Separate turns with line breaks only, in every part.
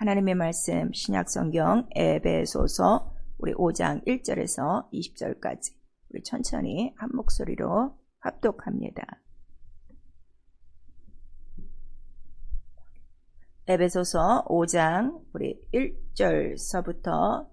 하나님의 말씀 신약성경 에베소서 우리 5장 1절에서 20절까지 우리 천천히 한 목소리로 합독합니다. 에베소서 5장 우리 1절서부터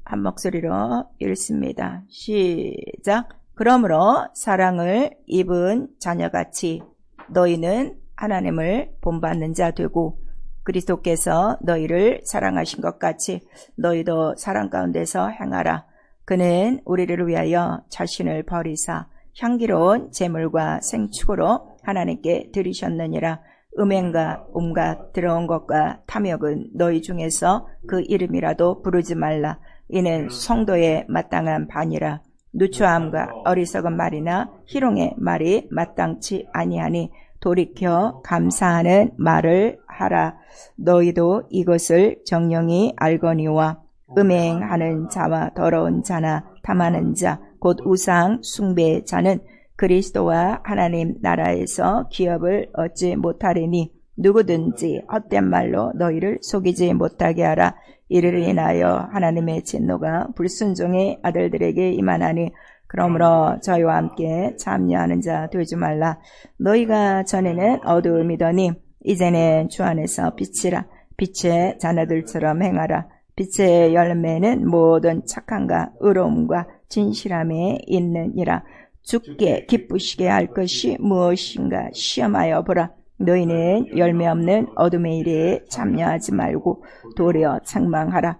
한 목소리로 읽습니다. 시작. 그러므로 사랑을 입은 자녀같이 너희는 하나님을 본받는 자 되고 그리스도께서 너희를 사랑하신 것 같이 너희도 사랑 가운데서 행하라. 그는 우리를 위하여 자신을 버리사 향기로운 제물과 생축으로 하나님께 드리셨느니라. 음행과 온갖 더러운 것과 탐욕은 너희 중에서 그 이름이라도 부르지 말라. 이는 성도의 마땅한 반이라. 누추함과 어리석은 말이나 희롱의 말이 마땅치 아니하니 돌이켜 감사하는 말을 하라. 너희도 이것을 정령이 알거니와 음행하는 자와 더러운 자나 탐하는 자 곧 우상 숭배 자는 그리스도와 하나님 나라에서 기업을 얻지 못하리니 누구든지 헛된 말로 너희를 속이지 못하게 하라. 이를 인하여 하나님의 진노가 불순종의 아들들에게 임하나니 그러므로 저희와 함께 참여하는 자 되지 말라. 너희가 전에는 어두움이더니 이제는 주 안에서 빛이라. 빛의 자녀들처럼 행하라. 빛의 열매는 모든 착함과 의로움과 진실함에 있느니라. 주께 기쁘시게 할 것이 무엇인가 시험하여 보라. 너희는 열매 없는 어둠의 일에 참여하지 말고 도리어 책망하라.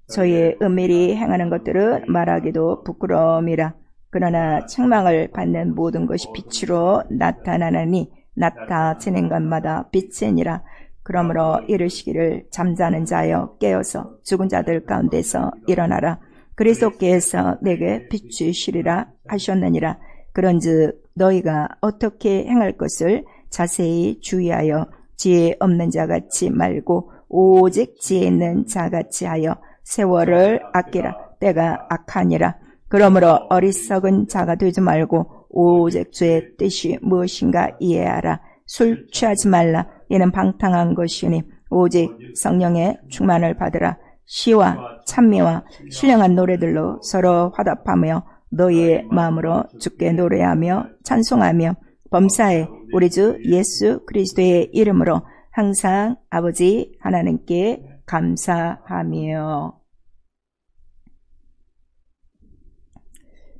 저희의 은밀히 행하는 것들은 말하기도 부끄러움이라. 그러나 책망을 받는 모든 것이 빛으로 나타나나니 나타지는 것마다 빛이니라. 그러므로 이르시기를 잠자는 자여 깨어서 죽은 자들 가운데서 일어나라. 그리스도께서 내게 비추시리라 하셨느니라. 그런즉 너희가 어떻게 행할 것을 자세히 주의하여 지혜 없는 자같이 말고 오직 지혜 있는 자같이 하여 세월을 아끼라. 때가 악하니라. 그러므로 어리석은 자가 되지 말고 오직 주의 뜻이 무엇인가 이해하라. 술 취하지 말라. 이는 방탕한 것이니 오직 성령의 충만을 받으라. 시와 찬미와 신령한 노래들로 서로 화답하며 너희의 마음으로 주께 노래하며 찬송하며 범사에 우리 주 예수 그리스도의 이름으로 항상 아버지 하나님께 감사하며.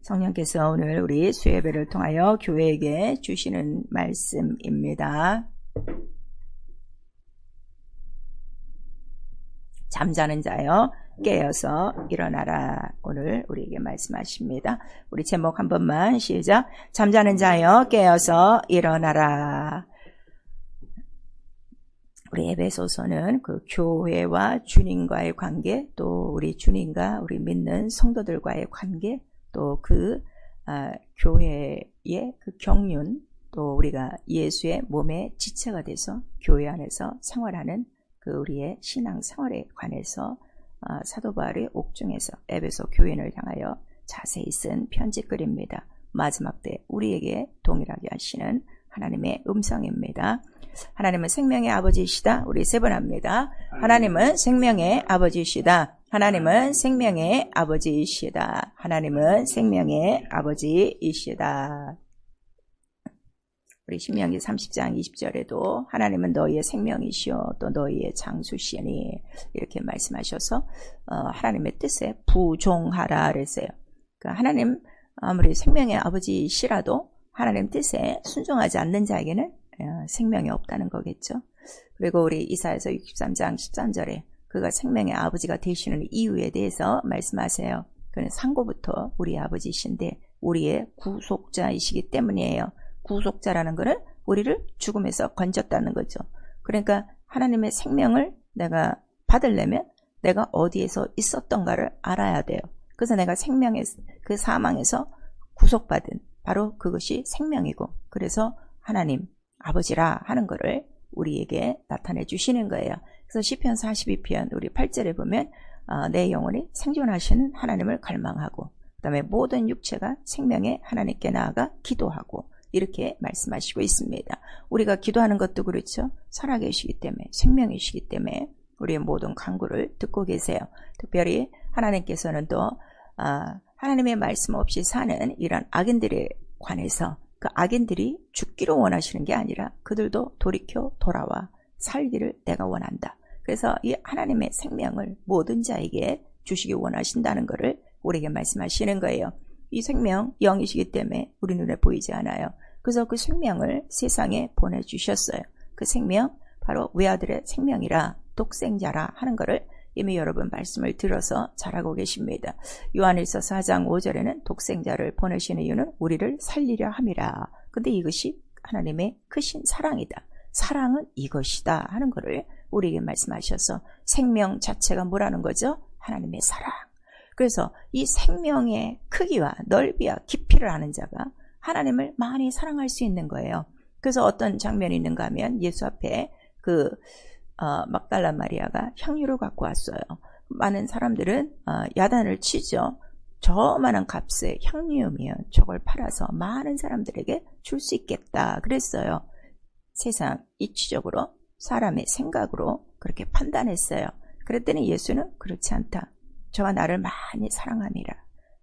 성령께서 오늘 우리 수예배를 통하여 교회에게 주시는 말씀입니다. 잠자는 자여 깨어서 일어나라. 오늘 우리에게 말씀하십니다. 우리 제목 한 번만 시작. 잠자는 자여 깨어서 일어나라. 우리 에베소서는 그 교회와 주님과의 관계, 또 우리 주님과 우리 믿는 성도들과의 관계, 또 그 교회의 그 경륜, 또 우리가 예수의 몸의 지체가 돼서 교회 안에서 생활하는 그 우리의 신앙 생활에 관해서 사도 바울의 옥중에서 에베소 교인을 향하여 자세히 쓴 편지글입니다. 마지막 때 우리에게 동일하게 하시는 하나님의 음성입니다. 하나님은 생명의 아버지이시다. 우리 세 번 합니다. 하나님은 생명의 아버지이시다. 하나님은 생명의 아버지이시다. 하나님은 생명의 아버지이시다. 우리 신명기 30장 20절에도 하나님은 너희의 생명이시오 또 너희의 장수시니 이렇게 말씀하셔서 하나님의 뜻에 부종하라 그랬어요. 그러니까 하나님 아무리 생명의 아버지시라도 하나님 뜻에 순종하지 않는 자에게는 생명이 없다는 거겠죠. 그리고 우리 이사야서 63장 13절에 그가 생명의 아버지가 되시는 이유에 대해서 말씀하세요. 그는 상고부터 우리 아버지이신데 우리의 구속자이시기 때문이에요. 구속자라는 것은 우리를 죽음에서 건졌다는 거죠. 그러니까 하나님의 생명을 내가 받으려면 내가 어디에서 있었던가를 알아야 돼요. 그래서 내가 생명의 그 사망에서 구속받은 바로 그것이 생명이고 그래서 하나님 아버지라 하는 것을 우리에게 나타내 주시는 거예요. 그래서 시편 42편 우리 8절에 보면 내 영혼이 생존하시는 하나님을 갈망하고 그 다음에 모든 육체가 생명의 하나님께 나아가 기도하고 이렇게 말씀하시고 있습니다. 우리가 기도하는 것도 그렇죠. 살아계시기 때문에, 생명이시기 때문에 우리의 모든 간구를 듣고 계세요. 특별히 하나님께서는 또 하나님의 말씀 없이 사는 이런 악인들에 관해서 그 악인들이 죽기로 원하시는 게 아니라 그들도 돌이켜 돌아와 살기를 내가 원한다. 그래서 이 하나님의 생명을 모든 자에게 주시기 원하신다는 것을 우리에게 말씀하시는 거예요. 이 생명 영이시기 때문에 우리 눈에 보이지 않아요. 그래서 그 생명을 세상에 보내주셨어요. 그 생명 바로 외아들의 생명이라 독생자라 하는 것을 이미 여러분 말씀을 들어서 잘 알고 계십니다. 요한일서 4장 5절에는 독생자를 보내시는 이유는 우리를 살리려 함이라. 근데 이것이 하나님의 크신 사랑이다. 사랑은 이것이다 하는 것을 우리에게 말씀하셔서 생명 자체가 뭐라는 거죠? 하나님의 사랑. 그래서 이 생명의 크기와 넓이와 깊이를 아는 자가 하나님을 많이 사랑할 수 있는 거예요. 그래서 어떤 장면이 있는가 하면 예수 앞에 막달라 마리아가 향유를 갖고 왔어요. 많은 사람들은 야단을 치죠. 저만한 값의 향유면 저걸 팔아서 많은 사람들에게 줄 수 있겠다 그랬어요. 세상 이치적으로 사람의 생각으로 그렇게 판단했어요. 그랬더니 예수는 그렇지 않다. 저가 나를 많이 사랑함이라.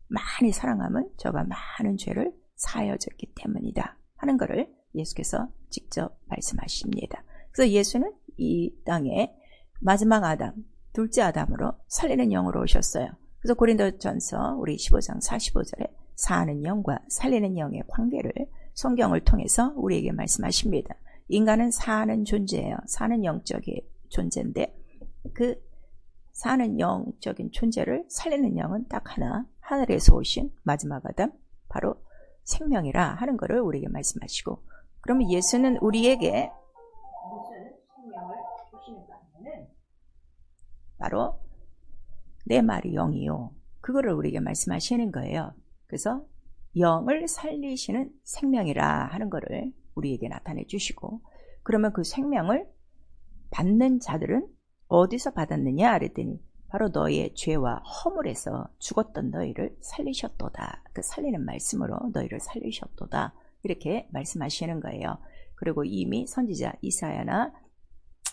많이 사랑함은 저가 많은 죄를 사하여졌기 때문이다 하는 것을 예수께서 직접 말씀하십니다. 그래서 예수는 이 땅에 마지막 아담, 둘째 아담으로 살리는 영으로 오셨어요. 그래서 고린도전서 우리 15장 45절에 사는 영과 살리는 영의 관계를 성경을 통해서 우리에게 말씀하십니다. 인간은 사는 존재예요. 사는 영적인 존재인데 그 사는 영적인 존재를 살리는 영은 딱 하나, 하늘에서 오신 마지막 아담, 바로 생명이라 하는 것을 우리에게 말씀하시고, 그러면 예수는 우리에게 무슨 생명을 주시는가 하면은 바로 내 말이 영이요. 그거를 우리에게 말씀하시는 거예요. 그래서 영을 살리시는 생명이라 하는 것을 우리에게 나타내 주시고, 그러면 그 생명을 받는 자들은 어디서 받았느냐 그랬더니 바로 너희의 죄와 허물에서 죽었던 너희를 살리셨도다. 그 살리는 말씀으로 너희를 살리셨도다. 이렇게 말씀하시는 거예요. 그리고 이미 선지자 이사야나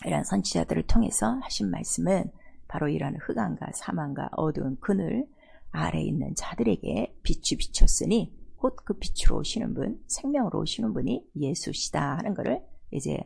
이런 선지자들을 통해서 하신 말씀은 바로 이런 흑암과 사망과 어두운 그늘 아래에 있는 자들에게 빛이 비쳤으니 곧 그 빛으로 오시는 분, 생명으로 오시는 분이 예수시다 하는 것을 이제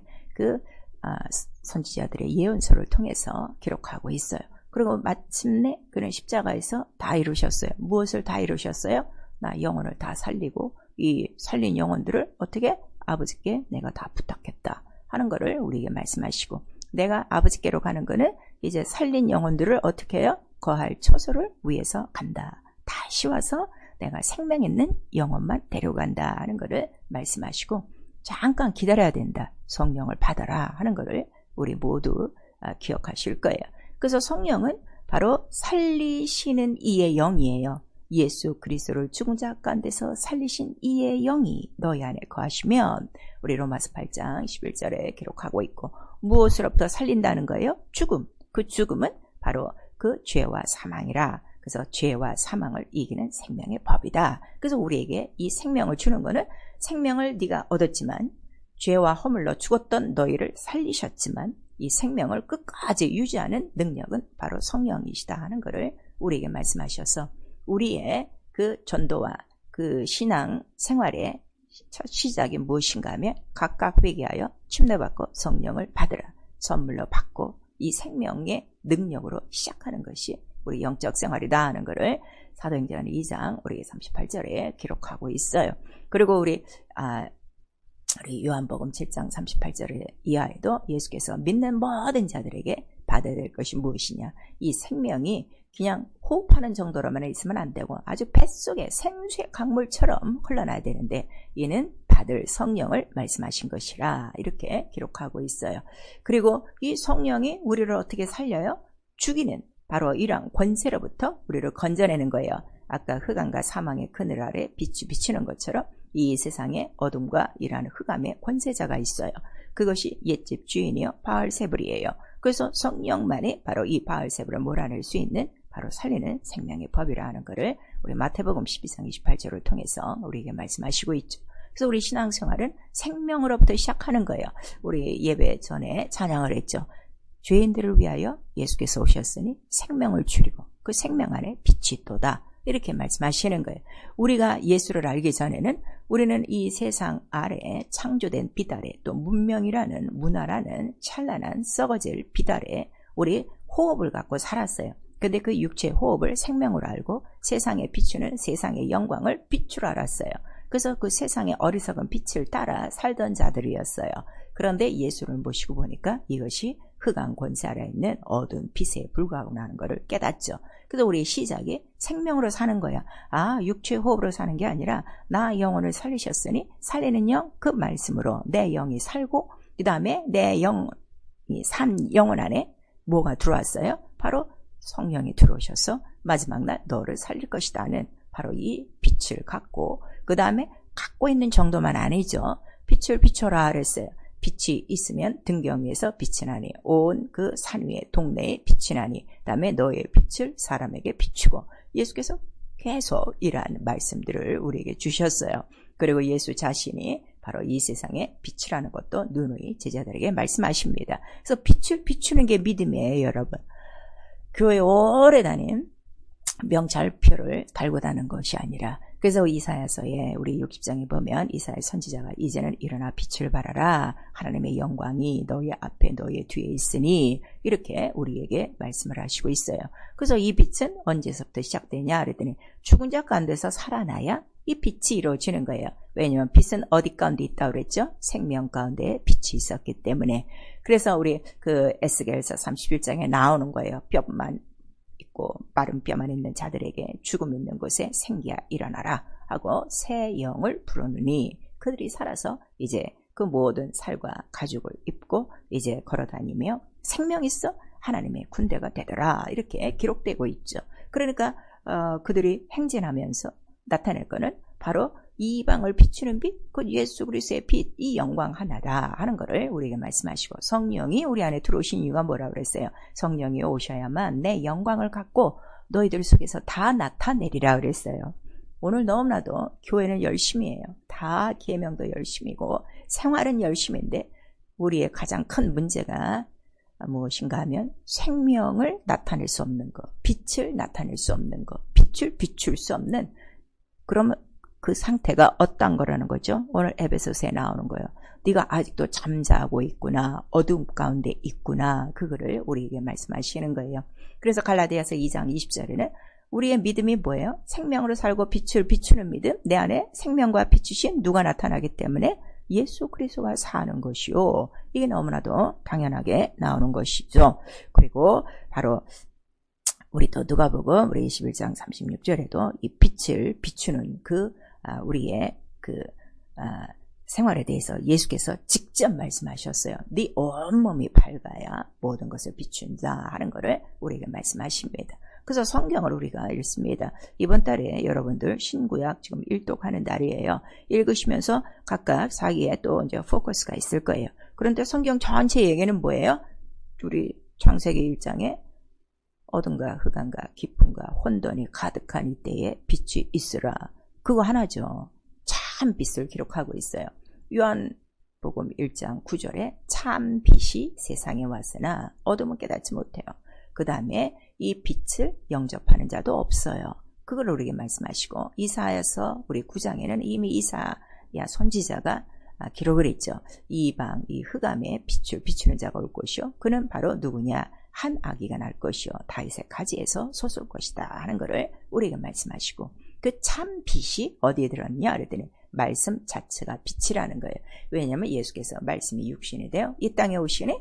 선지자들의 예언서를 통해서 기록하고 있어요. 그리고 마침내 그는 십자가에서 다 이루셨어요. 무엇을 다 이루셨어요? 나 영혼을 다 살리고 이 살린 영혼들을 어떻게? 아버지께 내가 다 부탁했다 하는 것을 우리에게 말씀하시고, 내가 아버지께로 가는 것은 이제 살린 영혼들을 어떻게 해요? 거할 처소를 위해서 간다. 다시 와서 내가 생명 있는 영혼만 데려간다 하는 것을 말씀하시고, 잠깐 기다려야 된다. 성령을 받아라 하는 것을 우리 모두 기억하실 거예요. 그래서 성령은 바로 살리시는 이의 영이에요. 예수 그리스도를 죽은 자 가운데서 살리신 이의 영이 너희 안에 거하시면, 우리 로마서 8장 11절에 기록하고 있고, 무엇으로부터 살린다는 거예요? 죽음. 그 죽음은 바로 그 죄와 사망이라. 그래서 죄와 사망을 이기는 생명의 법이다. 그래서 우리에게 이 생명을 주는 거는, 생명을 네가 얻었지만 죄와 허물로 죽었던 너희를 살리셨지만 이 생명을 끝까지 유지하는 능력은 바로 성령이시다 하는 것을 우리에게 말씀하셔서, 우리의 그 전도와 그 신앙 생활의 첫 시작이 무엇인가 하면 각각 회개하여 침례받고 성령을 받으라. 선물로 받고 이 생명의 능력으로 시작하는 것이 우리 영적 생활이다 하는 것을 사도행전 2장 우리 38절에 기록하고 있어요. 그리고 우리 요한복음 7장 38절 이하에도 예수께서 믿는 모든 자들에게 받아야 될 것이 무엇이냐, 이 생명이 그냥 호흡하는 정도로만 있으면 안 되고 아주 뱃속에 생수의 강물처럼 흘러나야 되는데, 이는 받을 성령을 말씀하신 것이라 이렇게 기록하고 있어요. 그리고 이 성령이 우리를 어떻게 살려요? 죽이는 바로 이러한 권세로부터 우리를 건져내는 거예요. 아까 흑암과 사망의 그늘 아래 빛이 비치는 것처럼 이 세상에 어둠과 이러한 흑암의 권세자가 있어요. 그것이 옛집 주인이요 바알세불이에요. 그래서 성령만이 바로 이 바알세불을 몰아낼 수 있는 바로 살리는 생명의 법이라 하는 것을 우리 마태복음 12장 28절을 통해서 우리에게 말씀하시고 있죠. 그래서 우리 신앙생활은 생명으로부터 시작하는 거예요. 우리 예배 전에 찬양을 했죠. 죄인들을 위하여 예수께서 오셨으니 생명을 주리고 그 생명 안에 빛이 있도다. 이렇게 말씀하시는 거예요. 우리가 예수를 알기 전에는 우리는 이 세상 아래에 창조된 빛 아래 또 문명이라는 문화라는 찬란한 썩어질 빛 아래 우리 호흡을 갖고 살았어요. 근데 그 육체의 호흡을 생명으로 알고 세상에 비추는 세상의 영광을 빛으로 알았어요. 그래서 그 세상의 어리석은 빛을 따라 살던 자들이었어요. 그런데 예수를 모시고 보니까 이것이 흑암 권세 아래 있는 어두운 빛에 불과하구나 것을 깨닫죠. 그래서 우리의 시작이 생명으로 사는 거야. 육체의 호흡으로 사는 게 아니라 나 영혼을 살리셨으니 살리는 영 그 말씀으로 내 영이 살고 그 다음에 내 영이 산 영혼 안에 뭐가 들어왔어요? 바로 성령이 들어오셔서 마지막 날 너를 살릴 것이다 하는 바로 이 빛을 갖고 그 다음에 갖고 있는 정도만 아니죠. 빛을 비춰라 그랬어요. 빛이 있으면 등경 위에서 빛이 나니 온 그 산 위에 동네에 빛이 나니 그 다음에 너의 빛을 사람에게 비추고 예수께서 계속 이러한 말씀들을 우리에게 주셨어요. 그리고 예수 자신이 바로 이 세상의 빛이라는 것도 누누이 제자들에게 말씀하십니다. 그래서 빛을 비추는 게 믿음이에요, 여러분. 교회 오래 다닌 명찰표를 달고 다는 것이 아니라 그래서 이사야서에 우리 60장에 보면 이사야 선지자가 이제는 일어나 빛을 발하라 하나님의 영광이 너희 앞에 너희 뒤에 있으니 이렇게 우리에게 말씀을 하시고 있어요. 그래서 이 빛은 언제서부터 시작되냐 그랬더니 죽은 자 가운데서 살아나야 이 빛이 이루어지는 거예요. 왜냐하면 빛은 어디 가운데 있다고 그랬죠? 생명 가운데 빛이 있었기 때문에. 그래서 우리 그 에스겔서 31장에 나오는 거예요. 뼈만 있고 마른 뼈만 있는 자들에게 죽음 있는 곳에 생기야 일어나라 하고 새 영을 부르느니 그들이 살아서 이제 그 모든 살과 가죽을 입고 이제 걸어다니며 생명 있어 하나님의 군대가 되더라 이렇게 기록되고 있죠. 그러니까 그들이 행진하면서 나타낼 거는 바로 이방을 비추는 빛, 곧 예수 그리스도의 빛, 이 영광 하나다 하는 것을 우리에게 말씀하시고 성령이 우리 안에 들어오신 이유가 뭐라고 그랬어요? 성령이 오셔야만 내 영광을 갖고 너희들 속에서 다 나타내리라 그랬어요. 오늘 너무나도 교회는 열심히 해요. 다 계명도 열심이고 생활은 열심인데 우리의 가장 큰 문제가 무엇인가 하면 생명을 나타낼 수 없는 것, 빛을 나타낼 수 없는 것, 빛을 비출 수 없는 그러면 그 상태가 어떤 거라는 거죠? 오늘 에베소서에 나오는 거예요. 네가 아직도 잠자고 있구나. 어둠 가운데 있구나. 그거를 우리에게 말씀하시는 거예요. 그래서 갈라디아서 2장 20절에는 우리의 믿음이 뭐예요? 생명으로 살고 빛을 비추는 믿음. 내 안에 생명과 빛이신 누가 나타나기 때문에 예수 그리스도가 사는 것이요. 이게 너무나도 당연하게 나오는 것이죠. 그리고 바로 우리 또 누가복음 우리 21장 36절에도 이 빛을 비추는 우리의 생활에 대해서 예수께서 직접 말씀하셨어요. 네 온몸이 밝아야 모든 것을 비춘다 하는 것을 우리에게 말씀하십니다. 그래서 성경을 우리가 읽습니다. 이번 달에 여러분들 신구약 지금 일독하는 날이에요. 읽으시면서 각각 자기의 또 이제 포커스가 있을 거예요. 그런데 성경 전체 얘기는 뭐예요? 우리 창세기 1장에 어둠과 흑암과 깊음과 혼돈이 가득한 이때에 빛이 있으라. 그거 하나죠. 참 빛을 기록하고 있어요. 요한복음 1장 9절에 참 빛이 세상에 왔으나 어둠은 깨닫지 못해요. 그 다음에 이 빛을 영접하는 자도 없어요. 그걸 우리에게 말씀하시고 이사야서 우리 9장에는 이미 이사야 선지자가 기록을 했죠. 이방 이 흑암에 빛을 비추는 자가 올 것이요. 그는 바로 누구냐? 한 아기가 날 것이요. 다윗의 가지에서 솟을 것이다 하는 것을 우리에게 말씀하시고 그 참 빛이 어디에 들었냐 그랬더니 말씀 자체가 빛이라는 거예요. 왜냐하면 예수께서 말씀이 육신이 되어 이 땅에 오시니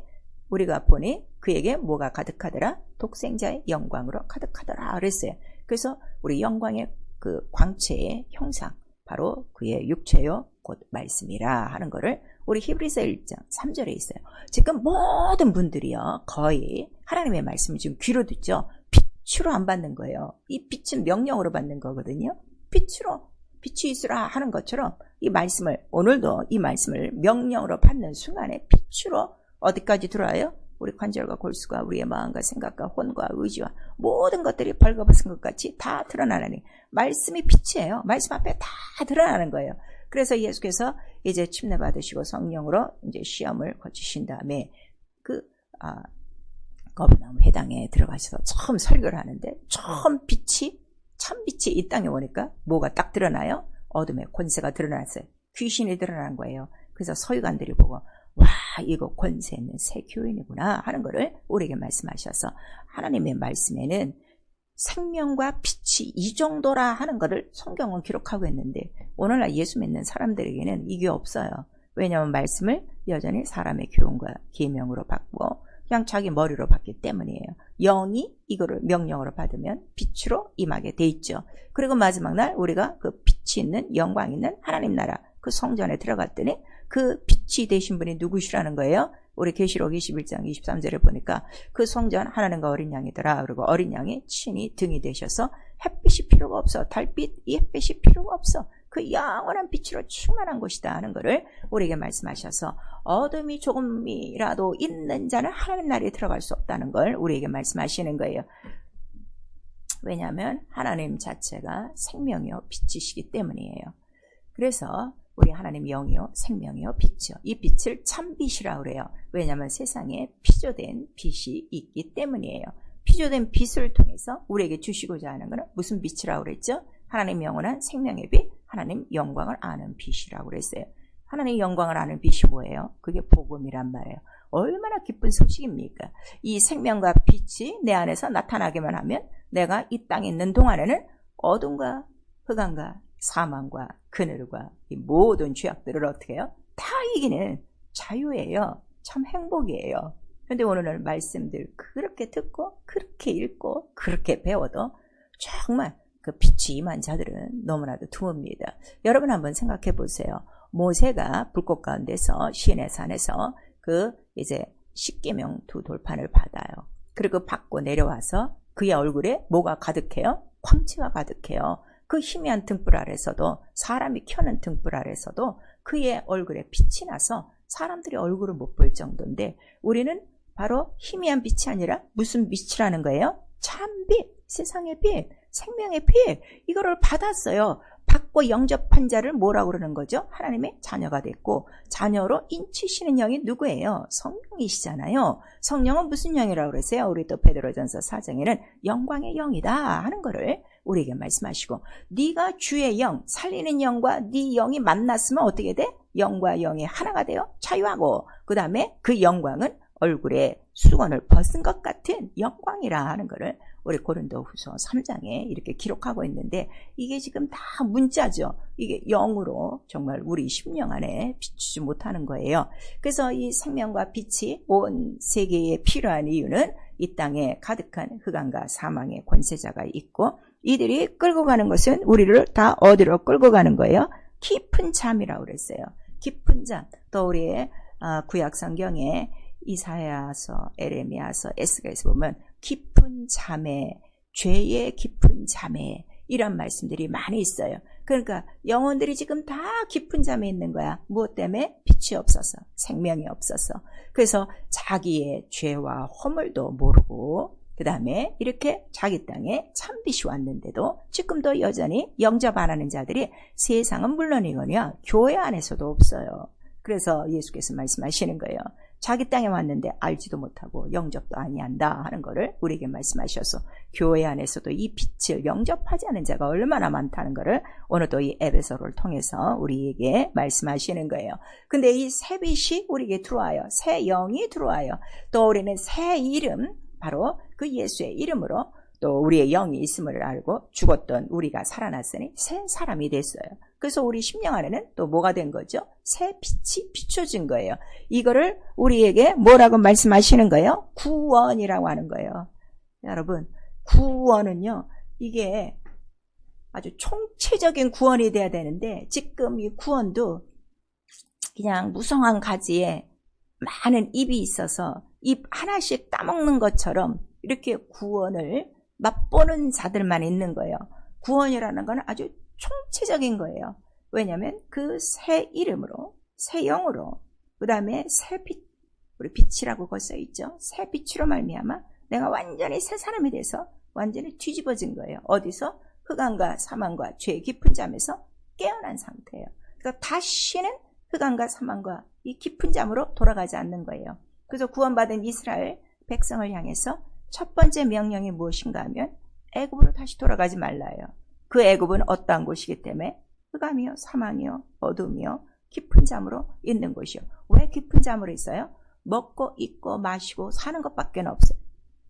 우리가 보니 그에게 뭐가 가득하더라? 독생자의 영광으로 가득하더라 그랬어요. 그래서 우리 영광의 그 광채의 형상 바로 그의 육체요 곧 말씀이라 하는 것을 우리 히브리서 1장 3절에 있어요. 지금 모든 분들이요 거의 하나님의 말씀을 지금 귀로 듣죠. 빛으로 안 받는 거예요. 이 빛은 명령으로 받는 거거든요. 빛으로 빛이 있으라 하는 것처럼 이 말씀을 오늘도 이 말씀을 명령으로 받는 순간에 빛으로 어디까지 들어와요? 우리 관절과 골수가 우리의 마음과 생각과 혼과 의지와 모든 것들이 벌거벗은 것 같이 다 드러나니 말씀이 빛이에요. 말씀 앞에 다 드러나는 거예요. 그래서 예수께서 이제 침례 받으시고 성령으로 이제 시험을 거치신 다음에 거듭나무 회당에 들어가셔서 처음 설교를 하는데 처음 참 빛이 이 땅에 오니까 뭐가 딱 드러나요? 어둠의 권세가 드러났어요. 귀신이 드러난 거예요. 그래서 서기관들이 보고 와, 이거 권세 있는 새 교인이구나 하는 거를 우리에게 말씀하셔서 하나님의 말씀에는 생명과 빛이 이 정도라 하는 것을 성경은 기록하고 있는데 오늘날 예수 믿는 사람들에게는 이게 없어요. 왜냐하면 말씀을 여전히 사람의 교훈과 계명으로 받고 그냥 자기 머리로 받기 때문이에요. 영이 이거를 명령으로 받으면 빛으로 임하게 돼 있죠. 그리고 마지막 날 우리가 그 빛이 있는 영광 있는 하나님 나라 그 성전에 들어갔더니 그 빛이 되신 분이 누구시라는 거예요? 우리 계시록 21장 23절에 보니까 그 성전 하나님과 어린 양이더라. 그리고 어린 양이 친히 등이 되셔서 햇빛이 필요가 없어. 달빛 이 햇빛이 필요가 없어. 그 영원한 빛으로 충만한 곳이다 하는 것을 우리에게 말씀하셔서 어둠이 조금이라도 있는 자는 하나님 나라에 들어갈 수 없다는 걸 우리에게 말씀하시는 거예요. 왜냐하면 하나님 자체가 생명이요 빛이시기 때문이에요. 그래서 우리 하나님 영이요 생명이요 빛이요. 이 빛을 참빛이라고 그래요. 왜냐하면 세상에 피조된 빛이 있기 때문이에요. 피조된 빛을 통해서 우리에게 주시고자 하는 것은 무슨 빛이라고 그랬죠? 하나님 영원한 생명의 빛, 하나님 영광을 아는 빛이라고 그랬어요. 하나님 영광을 아는 빛이 뭐예요? 그게 복음이란 말이에요. 얼마나 기쁜 소식입니까? 이 생명과 빛이 내 안에서 나타나기만 하면 내가 이 땅에 있는 동안에는 어둠과 흑암과 사망과 그늘과 이 모든 죄악들을 어떻게 해요? 다 이기는 자유예요. 참 행복이에요. 그런데 오늘 말씀들 그렇게 듣고 그렇게 읽고 그렇게 배워도 정말 그 빛이 임한 자들은 너무나도 드뭅니다. 여러분 한번 생각해 보세요. 모세가 불꽃 가운데서 시내 산에서 그 이제 십계명 두 돌판을 받아요. 그리고 받고 내려와서 그의 얼굴에 뭐가 가득해요? 광채가 가득해요. 그 희미한 등불 아래서도 사람이 켜는 등불 아래서도 그의 얼굴에 빛이 나서 사람들이 얼굴을 못 볼 정도인데 우리는 바로 희미한 빛이 아니라 무슨 빛이라는 거예요? 참빛, 세상의 빛, 생명의 빛 이거를 받았어요. 받고 영접한 자를 뭐라고 그러는 거죠? 하나님의 자녀가 됐고 자녀로 인치시는 영이 누구예요? 성령이시잖아요. 성령은 무슨 영이라고 그랬어요? 우리 또 베드로전서 4장에는 영광의 영이다 하는 거를 우리에게 말씀하시고 네가 주의 영, 살리는 영과 네 영이 만났으면 어떻게 돼? 영과 영이 하나가 되어 자유하고 그 다음에 그 영광은 얼굴에 수건을 벗은 것 같은 영광이라 하는 것을 우리 고린도후서 3장에 이렇게 기록하고 있는데 이게 지금 다 문자죠. 이게 영으로 정말 우리 심령 안에 비추지 못하는 거예요. 그래서 이 생명과 빛이 온 세계에 필요한 이유는 이 땅에 가득한 흑암과 사망의 권세자가 있고 이들이 끌고 가는 것은 우리를 다 어디로 끌고 가는 거예요? 깊은 잠이라고 그랬어요. 깊은 잠. 또 우리의 구약 성경에 이사야서, 에레미야서, 에스겔에서 보면 깊은 잠에, 죄의 깊은 잠에 이런 말씀들이 많이 있어요. 그러니까 영혼들이 지금 다 깊은 잠에 있는 거야. 무엇 때문에? 빛이 없어서, 생명이 없어서. 그래서 자기의 죄와 허물도 모르고 그 다음에 이렇게 자기 땅에 참빛이 왔는데도 지금도 여전히 영접 안 하는 자들이 세상은 물론이거니와 교회 안에서도 없어요. 그래서 예수께서 말씀하시는 거예요. 자기 땅에 왔는데 알지도 못하고 영접도 아니한다 하는 거를 우리에게 말씀하셔서 교회 안에서도 이 빛을 영접하지 않은 자가 얼마나 많다는 거를 오늘도 이 에베소를 통해서 우리에게 말씀하시는 거예요. 근데 이 새 빛이 우리에게 들어와요. 새 영이 들어와요. 또 우리는 새 이름 바로 그 예수의 이름으로 또 우리의 영이 있음을 알고 죽었던 우리가 살아났으니 새 사람이 됐어요. 그래서 우리 심령 안에는 또 뭐가 된 거죠? 새 빛이 비춰진 거예요. 이거를 우리에게 뭐라고 말씀하시는 거예요? 구원이라고 하는 거예요. 여러분, 구원은요, 이게 아주 총체적인 구원이 돼야 되는데 지금 이 구원도 그냥 무성한 가지에 많은 잎이 있어서 잎 하나씩 따먹는 것처럼 이렇게 구원을 맛보는 자들만 있는 거예요. 구원이라는 건 아주 총체적인 거예요. 왜냐하면 그 새 이름으로, 새 영으로, 그 다음에 새 빛, 우리 빛이라고 거기 써있죠. 새 빛으로 말미암아 내가 완전히 새 사람이 돼서 완전히 뒤집어진 거예요. 어디서? 흑암과 사망과 죄의 깊은 잠에서 깨어난 상태예요. 그러니까 다시는 흑암과 사망과 이 깊은 잠으로 돌아가지 않는 거예요. 그래서 구원받은 이스라엘 백성을 향해서 첫 번째 명령이 무엇인가 하면 애굽으로 다시 돌아가지 말라요. 그 애굽은 어떠한 곳이기 때문에 흑암이요, 사망이요, 어둠이요, 깊은 잠으로 있는 곳이요. 왜 깊은 잠으로 있어요? 먹고 입고 마시고 사는 것밖에 없어요.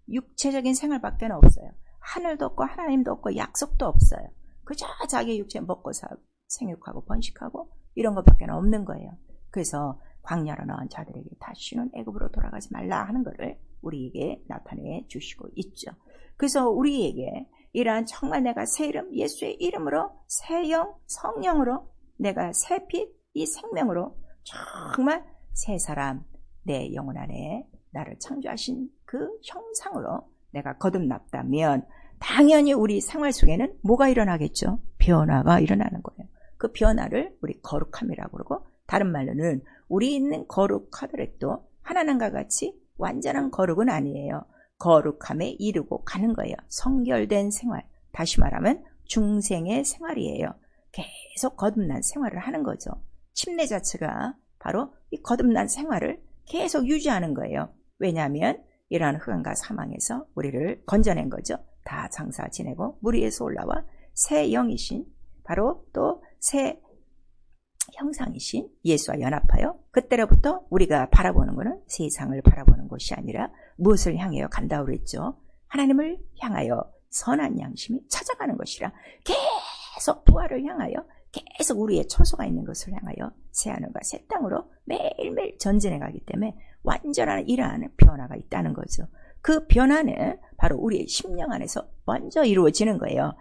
육체적인 생활밖에 없어요. 하늘도 없고 하나님도 없고 약속도 없어요. 그저 자기 육체 먹고 살고 생육하고 번식하고 이런 것밖에 없는 거예요. 그래서 광야로 나온 자들에게 다시는 애굽으로 돌아가지 말라 하는 것을 우리에게 나타내 주시고 있죠. 그래서 우리에게 이러한 정말 내가 새 이름 예수의 이름으로 새 영 성령으로 내가 새 피 이 생명으로 정말 새 사람 내 영혼 안에 나를 창조하신 그 형상으로 내가 거듭났다면 당연히 우리 생활 속에는 뭐가 일어나겠죠? 변화가 일어나는 거예요. 그 변화를 우리 거룩함이라고 그러고 다른 말로는 우리 있는 거룩하더라도 하나님과 같이 완전한 거룩은 아니에요. 거룩함에 이르고 가는 거예요. 성결된 생활, 다시 말하면 중생의 생활이에요. 계속 거듭난 생활을 하는 거죠. 침례 자체가 바로 이 거듭난 생활을 계속 유지하는 거예요. 왜냐하면 이러한 흑암과 사망에서 우리를 건져낸 거죠. 다 장사 지내고 물 위에서 올라와 새 영이신 바로 또 새 형상이신 예수와 연합하여 그때로부터 우리가 바라보는 것은 세상을 바라보는 것이 아니라 무엇을 향하여 간다고 그랬죠? 하나님을 향하여 선한 양심이 찾아가는 것이라 계속 부활을 향하여 계속 우리의 처소가 있는 것을 향하여 새 하늘과 새 땅으로 매일매일 전진해 가기 때문에 완전한 이러한 변화가 있다는 거죠. 그 변화는 바로 우리의 심령 안에서 먼저 이루어지는 거예요.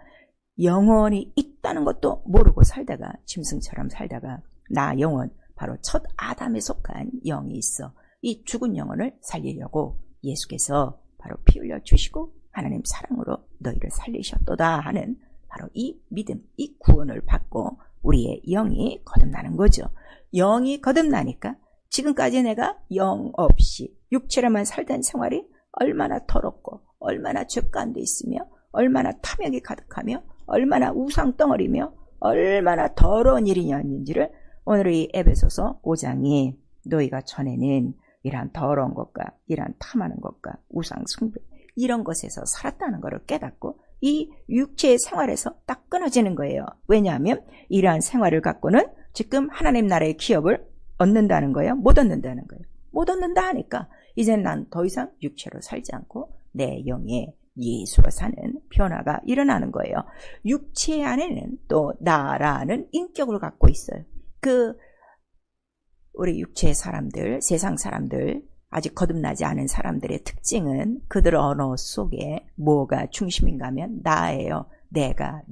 영원히 있다는 것도 모르고 살다가 짐승처럼 살다가 나 영혼 바로 첫 아담에 속한 영이 있어. 이 죽은 영혼을 살리려고 예수께서 바로 피 흘려 주시고 하나님 사랑으로 너희를 살리셨도다 하는 바로 이 믿음, 이 구원을 받고 우리의 영이 거듭나는 거죠. 영이 거듭나니까 지금까지 내가 영 없이 육체로만 살던 생활이 얼마나 더럽고 얼마나 죄 가운데 있으며 얼마나 탐욕이 가득하며 얼마나 우상덩어리며 얼마나 더러운 일이었는지를 오늘 이 에베소서 5장이 너희가 전에는 이러한 더러운 것과 이러한 탐하는 것과 우상 숭배 이런 것에서 살았다는 것을 깨닫고 이 육체의 생활에서 딱 끊어지는 거예요. 왜냐하면 이러한 생활을 갖고는 지금 하나님 나라의 기업을 얻는다는 거예요. 못 얻는다는 거예요. 못 얻는다 하니까 이제는 난 더 이상 육체로 살지 않고 내 영에 예수로 사는 변화가 일어나는 거예요. 육체 안에는 또 나라는 인격을 갖고 있어요. 우리 육체의 사람들, 세상 사람들, 아직 거듭나지 않은 사람들의 특징은 그들 언어 속에 뭐가 중심인가 하면 나예요. 내가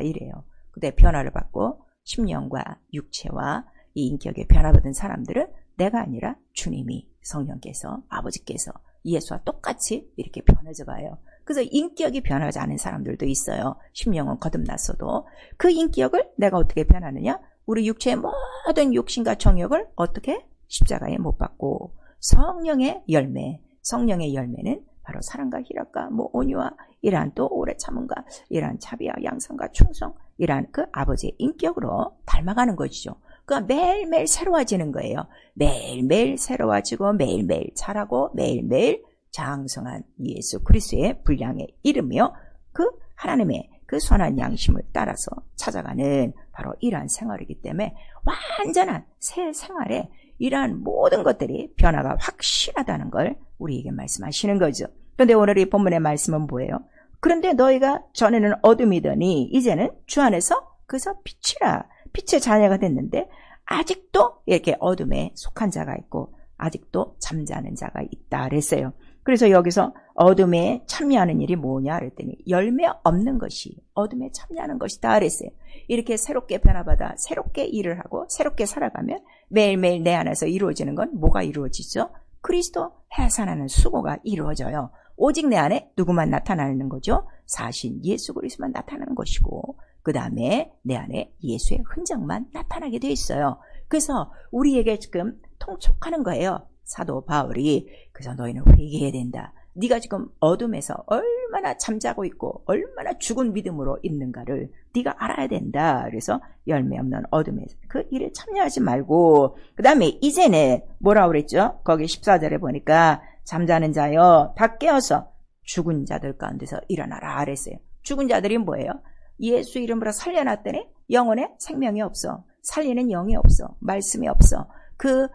이래요. 근데 변화를 받고 심령과 육체와 이 인격에 변화받은 사람들은 내가 아니라 주님이 성령께서 아버지께서 예수와 똑같이 이렇게 변해져 가요. 그래서 인격이 변하지 않은 사람들도 있어요. 심령은 거듭났어도 그 인격을 내가 어떻게 변하느냐? 우리 육체의 모든 욕심과 정욕을 어떻게? 십자가에 못 박고 성령의 열매는 바로 사랑과 희락과 온유와 이러한 또 오래 참음과 이러한 자비와 양선과 충성 이러한 그 아버지의 인격으로 닮아가는 것이죠. 그러니까 매일매일 새로워지는 거예요. 매일매일 새로워지고 매일매일 자라고 매일매일 장성한 예수 그리스도의 분량에 이르며 그 하나님의 그 선한 양심을 따라서 찾아가는 바로 이러한 생활이기 때문에 완전한 새 생활에 이러한 모든 것들이 변화가 확실하다는 걸 우리에게 말씀하시는 거죠. 그런데 오늘 이 본문의 말씀은 뭐예요? 그런데 너희가 전에는 어둠이더니 이제는 주 안에서 그래서 빛이라 빛의 자녀가 됐는데 아직도 이렇게 어둠에 속한 자가 있고 아직도 잠자는 자가 있다 그랬어요. 그래서 여기서 어둠에 참여하는 일이 뭐냐 그랬더니 열매 없는 것이 어둠에 참여하는 것이다 그랬어요. 이렇게 새롭게 변화받아 새롭게 일을 하고 새롭게 살아가면 매일매일 내 안에서 이루어지는 건 뭐가 이루어지죠? 그리스도 해산하는 수고가 이루어져요. 오직 내 안에 누구만 나타나는 거죠? 사신 예수 그리스도만 나타나는 것이고 그 다음에 내 안에 예수의 흔적만 나타나게 돼 있어요. 그래서 우리에게 지금 통촉하는 거예요. 사도 바울이 그래서 너희는 회개해야 된다. 네가 지금 어둠에서 얼마나 잠자고 있고 얼마나 죽은 믿음으로 있는가를 네가 알아야 된다. 그래서 열매 없는 어둠에 그 일에 참여하지 말고, 그 다음에 이제는 뭐라고 그랬죠? 거기 14절에 보니까 잠자는 자여 다 깨어서 죽은 자들 가운데서 일어나라 그랬어요. 죽은 자들이 뭐예요? 예수 이름으로 살려놨더니 영혼에 생명이 없어. 살리는 영이 없어. 말씀이 없어. 그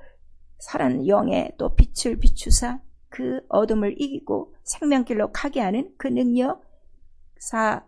살은 영에 또 빛을 비추사 그 어둠을 이기고 생명길로 가게 하는 그 능력,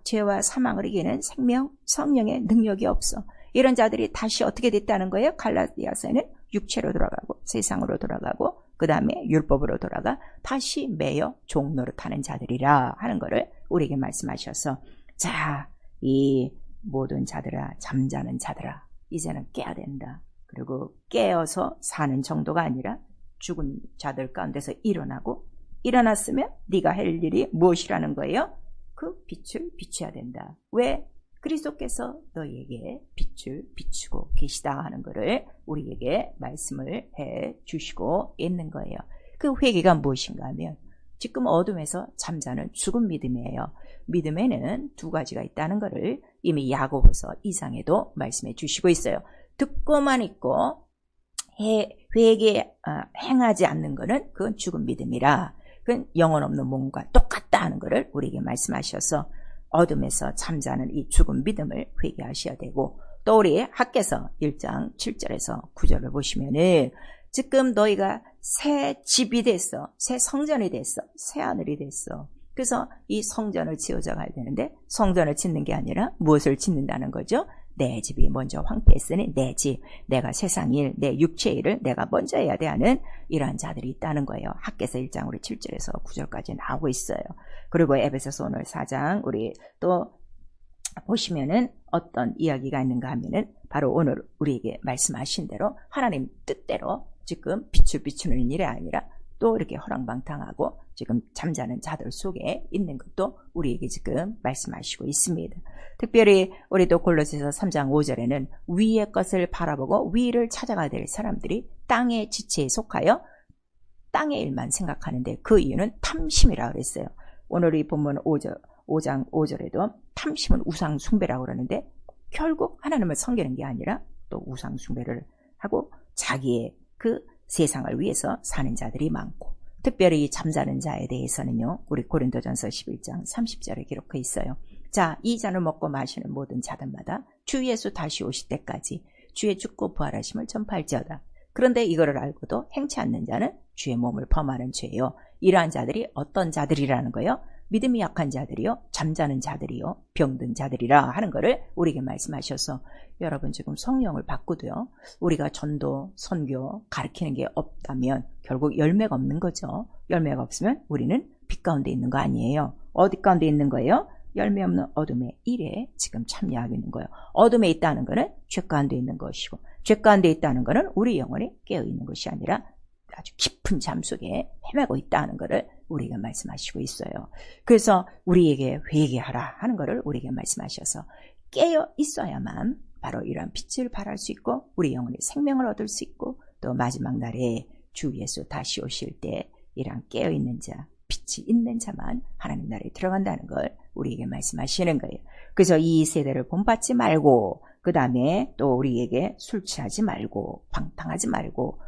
죄와 사망을 이기는 생명, 성령의 능력이 없어. 이런 자들이 다시 어떻게 됐다는 거예요? 갈라디아서에는 육체로 돌아가고 세상으로 돌아가고 그 다음에 율법으로 돌아가 다시 매여 종 노릇하는 자들이라 하는 것을 우리에게 말씀하셔서, 자, 이 모든 자들아, 잠자는 자들아, 이제는 깨야 된다. 그리고 깨어서 사는 정도가 아니라 죽은 자들 가운데서 일어나고, 일어났으면 네가 할 일이 무엇이라는 거예요? 그 빛을 비춰야 된다. 왜? 그리스도께서 너희에게 빛을 비추고 계시다 하는 것을 우리에게 말씀을 해 주시고 있는 거예요. 그 회개가 무엇인가 하면 지금 어둠에서 잠자는 죽은 믿음이에요. 믿음에는 두 가지가 있다는 것을 이미 야고보서 2장에도 말씀해 주시고 있어요. 듣고만 있고 행하지 않는 것은 그건 죽은 믿음이라, 그건 영혼 없는 몸과 똑같다 하는 것을 우리에게 말씀하셔서 어둠에서 잠자는 이 죽은 믿음을 회개하셔야 되고, 또 우리 학개서 1장 7절에서 9절을 보시면은 지금 너희가 새 집이 됐어, 새 성전이 됐어, 새 하늘이 됐어. 그래서 이 성전을 지어져 가야 되는데 성전을 짓는 게 아니라 무엇을 짓는다는 거죠? 내 집이 먼저 황폐했으니 내 집, 내가 세상 일, 내 육체 일을 내가 먼저 해야 돼 하는 이러한 자들이 있다는 거예요. 학개서 1장 우리 7절에서 9절까지 나오고 있어요. 그리고 에베소서 오늘 4장 우리 또 보시면은 어떤 이야기가 있는가 하면은 바로 오늘 우리에게 말씀하신 대로 하나님 뜻대로 지금 빛을 비추는 일이 아니라 또 이렇게 허랑방탕하고 지금 잠자는 자들 속에 있는 것도 우리에게 지금 말씀하시고 있습니다. 특별히 우리도 골로새서 3장 5절에는 위의 것을 바라보고 위를 찾아가야 될 사람들이 땅의 지체에 속하여 땅의 일만 생각하는데 그 이유는 탐심이라고 그랬어요. 오늘 이 본문 5장 5절에도 탐심은 우상 숭배라고 그러는데 결국 하나님을 섬기는 게 아니라 또 우상 숭배를 하고 자기의 그 세상을 위해서 사는 자들이 많고, 특별히 잠자는 자에 대해서는요, 우리 고린도전서 11장 30절에 기록해 있어요. 자, 이 잔을 먹고 마시는 모든 자들마다 주 예수 다시 오실 때까지 주의 죽고 부활하심을 전파할지어다. 그런데 이거를 알고도 행치 않는 자는 주의 몸을 범하는 죄요. 이러한 자들이 어떤 자들이라는 거예요? 믿음이 약한 자들이요, 잠자는 자들이요, 병든 자들이라 하는 것을 우리에게 말씀하셔서, 여러분 지금 성령을 받고도요, 우리가 전도, 선교, 가르치는 게 없다면 결국 열매가 없는 거죠. 열매가 없으면 우리는 빛 가운데 있는 거 아니에요. 어디 가운데 있는 거예요? 열매 없는 어둠의 일에 지금 참여하고 있는 거예요. 어둠에 있다는 것은 죄 가운데 있는 것이고, 죄 가운데 있다는 것은 우리 영혼이 깨어있는 것이 아니라 아주 깊은 잠 속에 헤매고 있다는 것을 우리에게 말씀하시고 있어요. 그래서 우리에게 회개하라 하는 것을 우리에게 말씀하셔서 깨어 있어야만 바로 이러한 빛을 발할 수 있고 우리 영혼의 생명을 얻을 수 있고, 또 마지막 날에 주 예수 다시 오실 때 이러한 깨어있는 자, 빛이 있는 자만 하나님 나라에 들어간다는 걸 우리에게 말씀하시는 거예요. 그래서 이 세대를 본받지 말고, 그 다음에 또 우리에게 술 취하지 말고 방탕하지 말고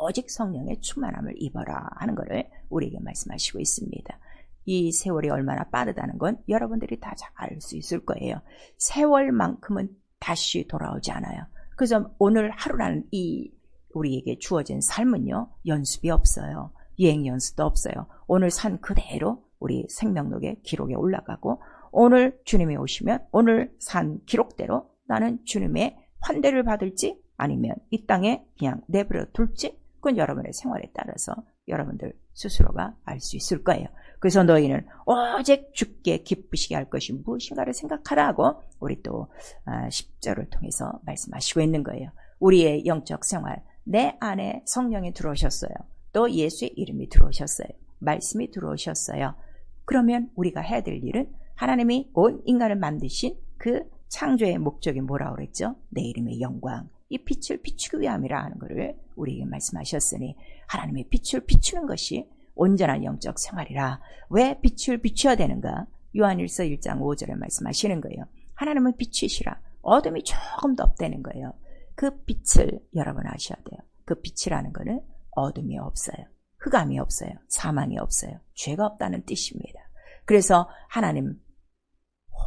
오직 성령의 충만함을 입어라 하는 것을 우리에게 말씀하시고 있습니다. 이 세월이 얼마나 빠르다는 건 여러분들이 다 잘 알 수 있을 거예요. 세월만큼은 다시 돌아오지 않아요. 그래서 오늘 하루라는 이 우리에게 주어진 삶은요, 연습이 없어요. 여행 연습도 없어요. 오늘 산 그대로 우리 생명록의 기록에 올라가고, 오늘 주님이 오시면 오늘 산 기록대로 나는 주님의 환대를 받을지 아니면 이 땅에 그냥 내버려 둘지, 그건 여러분의 생활에 따라서 여러분들 스스로가 알 수 있을 거예요. 그래서 너희는 오직 주께 기쁘시게 할 것이 무엇인가를 생각하라고 우리 또 10절을 통해서 말씀하시고 있는 거예요. 우리의 영적 생활, 내 안에 성령이 들어오셨어요. 또 예수의 이름이 들어오셨어요. 말씀이 들어오셨어요. 그러면 우리가 해야 될 일은 하나님이 온 인간을 만드신 그 창조의 목적이 뭐라고 그랬죠? 내 이름의 영광, 이 빛을 비추기 위함이라 하는 것을 우리에게 말씀하셨으니, 하나님의 빛을 비추는 것이 온전한 영적 생활이라. 왜 빛을 비춰야 되는가? 요한일서 1장 5절에 말씀하시는 거예요. 하나님은 빛이시라. 어둠이 조금도 없다는 거예요. 그 빛을 여러분 아셔야 돼요. 그 빛이라는 거는 어둠이 없어요. 흑암이 없어요. 사망이 없어요. 죄가 없다는 뜻입니다. 그래서 하나님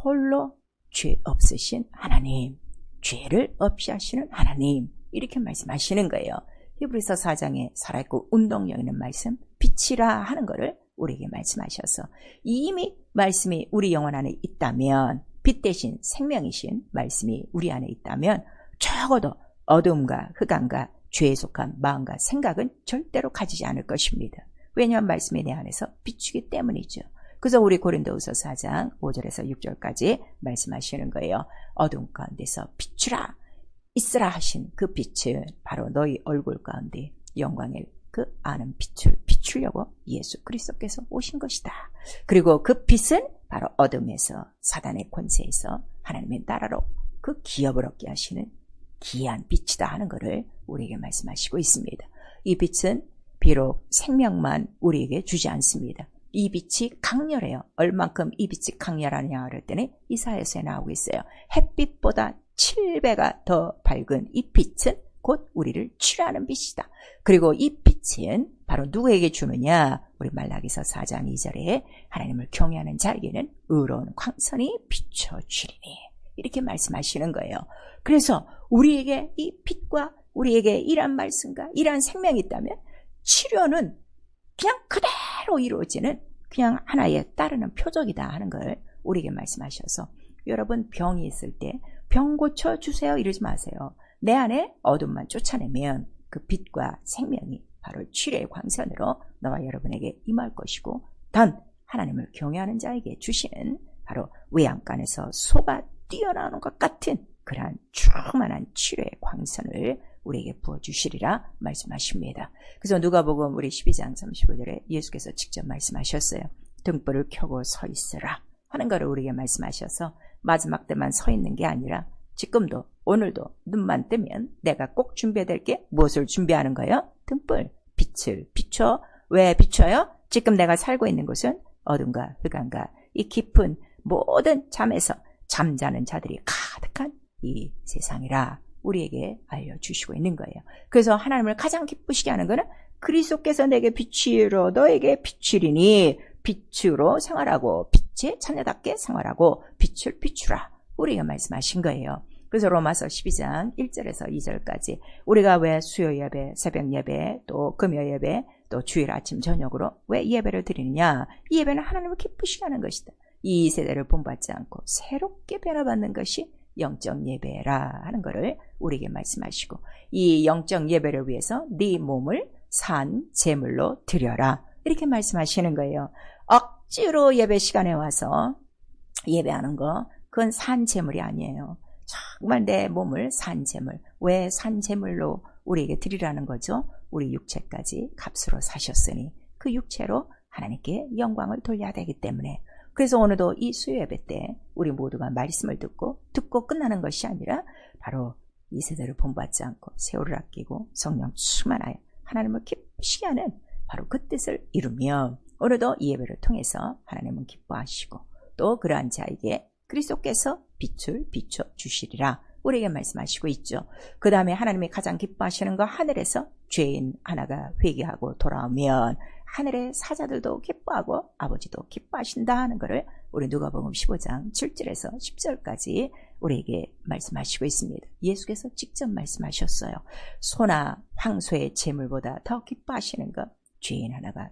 홀로 죄 없으신 하나님, 죄를 없이 하시는 하나님, 이렇게 말씀하시는 거예요. 히브리서 4장에 살아있고 운동력 있는 말씀, 빛이라 하는 것을 우리에게 말씀하셔서 이미 말씀이 우리 영혼 안에 있다면, 빛 대신 생명이신 말씀이 우리 안에 있다면 적어도 어둠과 흑암과 죄에 속한 마음과 생각은 절대로 가지지 않을 것입니다. 왜냐하면 말씀이 내 안에서 비추기 때문이죠. 그래서 우리 고린도후서 4장 5절에서 6절까지 말씀하시는 거예요. 어둠 가운데서 비추라 있으라 하신 그 빛은 바로 너희 얼굴 가운데 영광의 그 아는 빛을 비추려고 예수 그리스도께서 오신 것이다. 그리고 그 빛은 바로 어둠에서 사단의 권세에서 하나님의 나라로 그 기업을 얻게 하시는 기이한 빛이다 하는 것을 우리에게 말씀하시고 있습니다. 이 빛은 비록 생명만 우리에게 주지 않습니다. 이 빛이 강렬해요. 얼만큼 이 빛이 강렬하냐 할 때는 이사야서에 나오고 있어요. 햇빛보다 7배가 더 밝은 이 빛은 곧 우리를 치료하는 빛이다. 그리고 이 빛은 바로 누구에게 주느냐? 우리 말라기서 4장 2절에 하나님을 경외하는 자에게는 의로운 광선이 비춰주리니, 이렇게 말씀하시는 거예요. 그래서 우리에게 이 빛과 우리에게 이러한 말씀과 이러한 생명이 있다면 치료는 그냥 그대로 이루어지는 그냥 하나의 따르는 표적이다 하는 걸 우리에게 말씀하셔서, 여러분 병이 있을 때 병 고쳐주세요 이러지 마세요. 내 안에 어둠만 쫓아내면 그 빛과 생명이 바로 치료의 광선으로 너와 여러분에게 임할 것이고, 단 하나님을 경외하는 자에게 주시는 바로 외양간에서 소가 뛰어나오는 것 같은 그러한 충만한 치료의 광선을 우리에게 부어주시리라 말씀하십니다. 그래서 누가복음 우리 12장 35절에 예수께서 직접 말씀하셨어요. 등불을 켜고 서 있으라 하는 것을 우리에게 말씀하셔서 마지막 때만 서 있는 게 아니라 지금도 오늘도 눈만 뜨면 내가 꼭 준비해야 될 게 무엇을 준비하는 거예요? 등불, 빛을 비춰. 왜 비춰요? 지금 내가 살고 있는 곳은 어둠과 흑암과 이 깊은 모든 잠에서 잠자는 자들이 가득한 이 세상이라 우리에게 알려주시고 있는 거예요. 그래서 하나님을 가장 기쁘시게 하는 것은 그리스도께서 내게 빛이로 너에게 빛이리니 빛으로 생활하고 빛에 자녀답게 생활하고 빛을 비추라 우리가 말씀하신 거예요. 그래서 로마서 12장 1절에서 2절까지 우리가 왜 수요 예배, 새벽 예배, 또 금요 예배, 또 주일 아침 저녁으로 왜 예배를 드리느냐? 이 예배는 하나님을 기쁘시게 하는 것이다. 이 세대를 본받지 않고 새롭게 변화받는 것이 영적 예배라 하는 것을 우리에게 말씀하시고, 이 영적 예배를 위해서 네 몸을 산 제물로 드려라 이렇게 말씀하시는 거예요. 억지로 예배 시간에 와서 예배하는 거, 그건 산 제물이 아니에요. 정말 내 몸을 산 제물, 왜 산 제물로 우리에게 드리라는 거죠? 우리 육체까지 값으로 사셨으니 그 육체로 하나님께 영광을 돌려야 되기 때문에. 그래서 오늘도 이 수요 예배 때 우리 모두가 말씀을 듣고 끝나는 것이 아니라 바로 이 세대를 본받지 않고 세월을 아끼고 성령 충만하여 하나님을 기쁘시게 하는 바로 그 뜻을 이루며, 오늘도 이 예배를 통해서 하나님은 기뻐하시고 또 그러한 자에게 그리스도께서 빛을 비춰주시리라 우리에게 말씀하시고 있죠. 그 다음에 하나님이 가장 기뻐하시는 거, 하늘에서 죄인 하나가 회개하고 돌아오면 하늘의 사자들도 기뻐하고 아버지도 기뻐하신다 하는 것을 우리 누가복음 15장 7절에서 10절까지 우리에게 말씀하시고 있습니다. 예수께서 직접 말씀하셨어요. 소나 황소의 제물보다 더 기뻐하시는 것, 죄인 하나가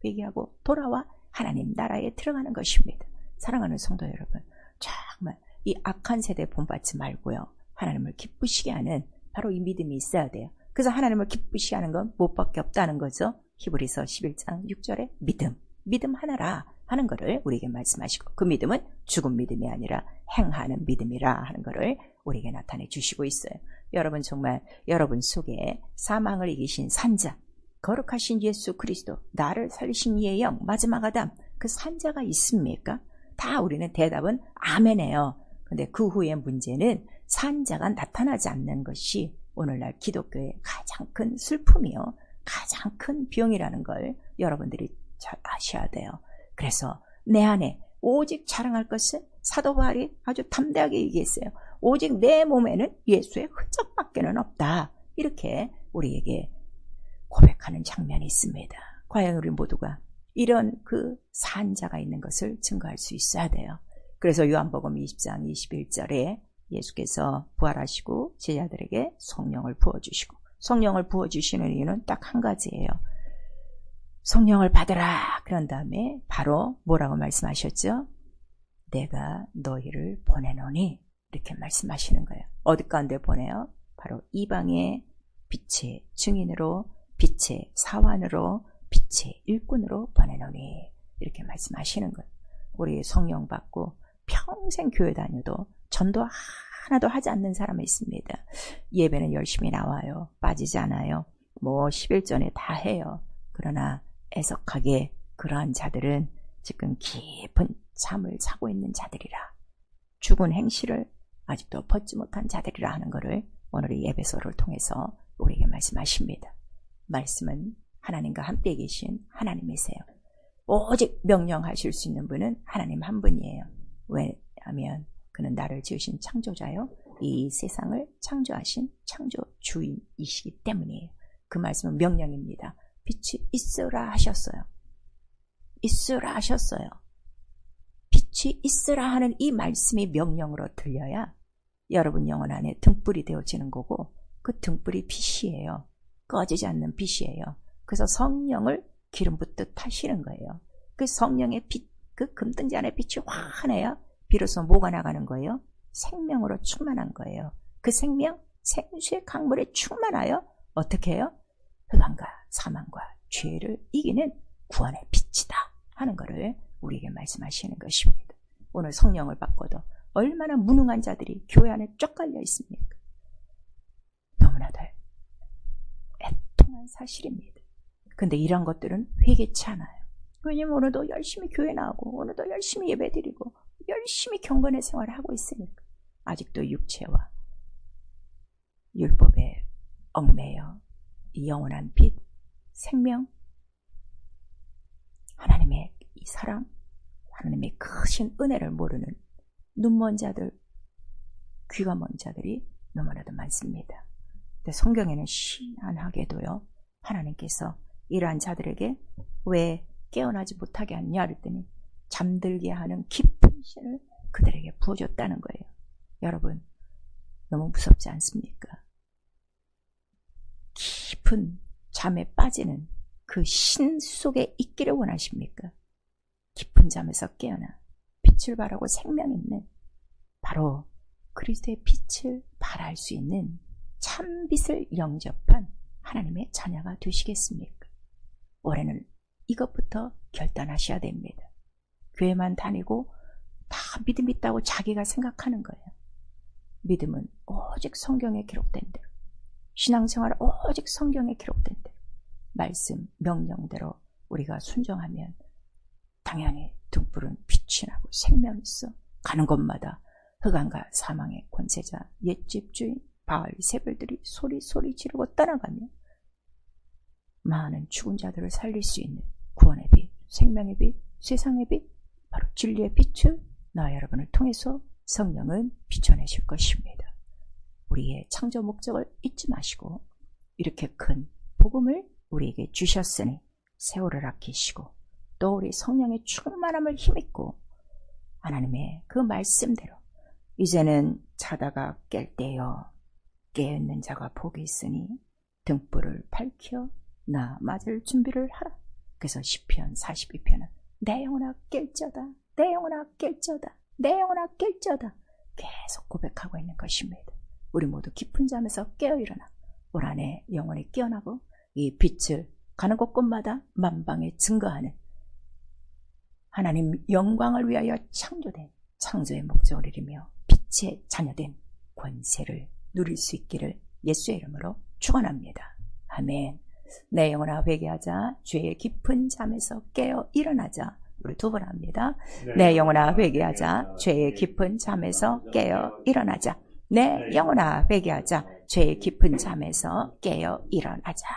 회개하고 돌아와 하나님 나라에 들어가는 것입니다. 사랑하는 성도 여러분, 정말 이 악한 세대에 본받지 말고요, 하나님을 기쁘시게 하는 바로 이 믿음이 있어야 돼요. 그래서 하나님을 기쁘시게 하는 건 무엇밖에 없다는 거죠. 히브리서 11장 6절에 믿음 하나라 하는 것을 우리에게 말씀하시고, 그 믿음은 죽은 믿음이 아니라 행하는 믿음이라 하는 것을 우리에게 나타내 주시고 있어요. 여러분, 정말 여러분 속에 사망을 이기신 산자, 거룩하신 예수 그리스도, 나를 살리신 이의 영, 마지막 아담, 그 산자가 있습니까? 다 우리는 대답은 아멘이에요. 근데 그 후의 문제는 산자가 나타나지 않는 것이 오늘날 기독교의 가장 큰 슬픔이요, 가장 큰 병이라는 걸 여러분들이 잘 아셔야 돼요. 그래서 내 안에 오직 자랑할 것은 사도 바울이 아주 담대하게 얘기했어요. 오직 내 몸에는 예수의 흔적밖에는 없다. 이렇게 우리에게 고백하는 장면이 있습니다. 과연 우리 모두가 이런 그 산자가 있는 것을 증거할 수 있어야 돼요. 그래서 요한복음 20장 21절에 예수께서 부활하시고 제자들에게 성령을 부어주시고, 성령을 부어주시는 이유는 딱 한 가지예요. 성령을 받으라. 그런 다음에 바로 뭐라고 말씀하셨죠? 내가 너희를 보내노니, 이렇게 말씀하시는 거예요. 어디 가운데 보내요? 바로 이방의 빛의 증인으로, 빛의 사환으로, 빛의 일꾼으로 보내노니, 이렇게 말씀하시는 거예요. 우리 성령 받고 평생 교회 다녀도 전도 하나도 하지 않는 사람이 있습니다. 예배는 열심히 나와요. 빠지지 않아요. 11전에 다 해요. 그러나 애석하게 그러한 자들은 지금 깊은 잠을 자고 있는 자들이라, 죽은 행실을 아직도 벗지 못한 자들이라 하는 것을 오늘 이 에베소를 통해서 우리에게 말씀하십니다. 말씀은 하나님과 함께 계신 하나님이세요. 오직 명령하실 수 있는 분은 하나님 한 분이에요. 왜냐하면 그는 나를 지으신 창조자요, 이 세상을 창조하신 창조주인이시기 때문이에요. 그 말씀은 명령입니다. 빛이 있으라 하셨어요. 있으라 하셨어요. 빛이 있으라 하는 이 말씀이 명령으로 들려야 여러분 영혼 안에 등불이 되어지는 거고, 그 등불이 빛이에요. 꺼지지 않는 빛이에요. 그래서 성령을 기름 붓듯 타시는 거예요. 그 성령의 빛, 그 금등지 안에 빛이 환해야 비로소 뭐가 나가는 거예요? 생명으로 충만한 거예요. 그 생명, 생수의 강물에 충만하여 어떻게 해요? 흑암과 사망과 죄를 이기는 구원의 빛이다 하는 것을 우리에게 말씀하시는 것입니다. 오늘 성령을 받고도 얼마나 무능한 자들이 교회 안에 쫙 깔려 있습니까? 너무나도 애통한 사실입니다. 근데 이런 것들은 회개치 않아요. 왜냐면 오늘도 열심히 교회 나오고, 오늘도 열심히 예배드리고, 열심히 경건의 생활을 하고 있으니까 아직도 육체와 율법에 얽매여 이 영원한 빛, 생명, 하나님의 이 사랑, 하나님의 크신 은혜를 모르는 눈먼 자들, 귀가 먼 자들이 너무나도 많습니다. 근데 성경에는 희한하게도요, 하나님께서 이러한 자들에게 왜 깨어나지 못하게 하느냐 그랬더니 잠들게 하는 깊은 신을 그들에게 부어줬다는 거예요. 여러분, 너무 무섭지 않습니까? 깊은 잠에 빠지는 그 신 속에 있기를 원하십니까? 깊은 잠에서 깨어나 빛을 발하고 생명 있는, 바로 그리스도의 빛을 발할 수 있는 참빛을 영접한 하나님의 자녀가 되시겠습니까? 올해는 이것부터 결단하셔야 됩니다. 교회만 다니고 다 믿음 있다고 자기가 생각하는 거예요. 믿음은 오직 성경에 기록된 대로, 신앙생활은 오직 성경에 기록된 대로, 말씀, 명령대로 우리가 순종하면 당연히 등불은 빛이 나고 생명이 있어 가는 곳마다 흑암과 사망의 권세자, 옛집 주인, 바알 세벨들이 소리 지르고 떠나가며 많은 죽은 자들을 살릴 수 있는 구원의 빛, 생명의 빛, 세상의 빛, 바로 진리의 빛을 나 여러분을 통해서 성령은 비춰내실 것입니다. 우리의 창조 목적을 잊지 마시고, 이렇게 큰 복음을 우리에게 주셨으니 세월을 아끼시고, 또 우리 성령의 충만함을 힘입고 하나님의 그 말씀대로 이제는 자다가 깰 때요, 깨어있는 자가 복이 있으니 등불을 밝혀 나 맞을 준비를 하라. 그래서 시편 42편은 내 영혼아 깰져다, 내 영혼아 깰져다, 내 영혼아 깰져다 계속 고백하고 있는 것입니다. 우리 모두 깊은 잠에서 깨어 일어나 올 한해 영혼이 깨어나고 이 빛을 가는 곳곳마다 만방에 증거하는 하나님 영광을 위하여 창조된 창조의 목적을 이루며 빛의 자녀된 권세를 누릴 수 있기를 예수의 이름으로 축원합니다. 아멘. 내 영혼아 회개하자, 죄의 깊은 잠에서 깨어 일어나자. 우리 두 번 합니다. 내 영혼아 회개하자, 죄의 깊은 잠에서 깨어 일어나자. 내 영혼아 회개하자, 죄의 깊은 잠에서 깨어 일어나자.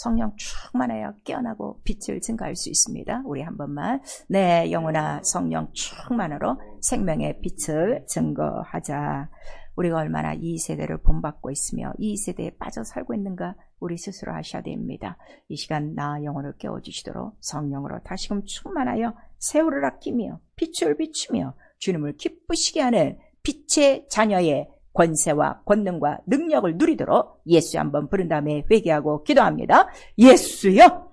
성령 충만하여 깨어나고 빛을 증가할 수 있습니다. 우리 한 번만 내 영혼아 성령 충만으로 생명의 빛을 증거하자. 우리가 얼마나 이 세대를 본받고 있으며 이 세대에 빠져 살고 있는가 우리 스스로 하셔야 됩니다. 이 시간 나 영혼을 깨워주시도록 성령으로 다시금 충만하여 세월을 아끼며 빛을 비추며 주님을 기쁘시게 하는 빛의 자녀의 권세와 권능과 능력을 누리도록 예수 한번 부른 다음에 회개하고 기도합니다. 예수여